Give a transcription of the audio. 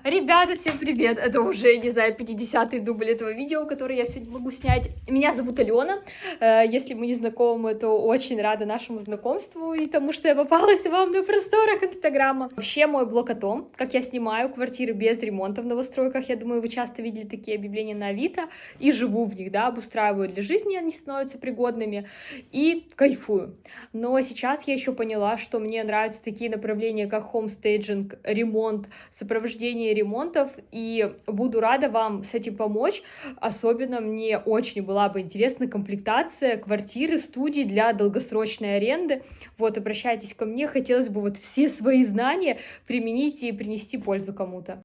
Ребята, всем привет! Это уже, не знаю, 50-й дубль этого видео, который я сегодня могу снять. Меня зовут Алена. Если мы не знакомы, то очень рада нашему знакомству и тому, что я попалась вам на просторах Инстаграма. Вообще, мой блог о том, как я снимаю квартиры без ремонта в новостройках. Я думаю, вы часто видели такие объявления на Авито. И живу в них, да, обустраиваю для жизни, они становятся пригодными. И кайфую. Но сейчас я еще поняла, что мне нравятся такие направления, как хомстейджинг, ремонт, сопровождение ремонтов, и буду рада вам с этим помочь. Особенно мне очень была бы интересна комплектация квартиры, студии для долгосрочной аренды. Вот, обращайтесь ко мне, хотелось бы вот все свои знания применить и принести пользу кому-то.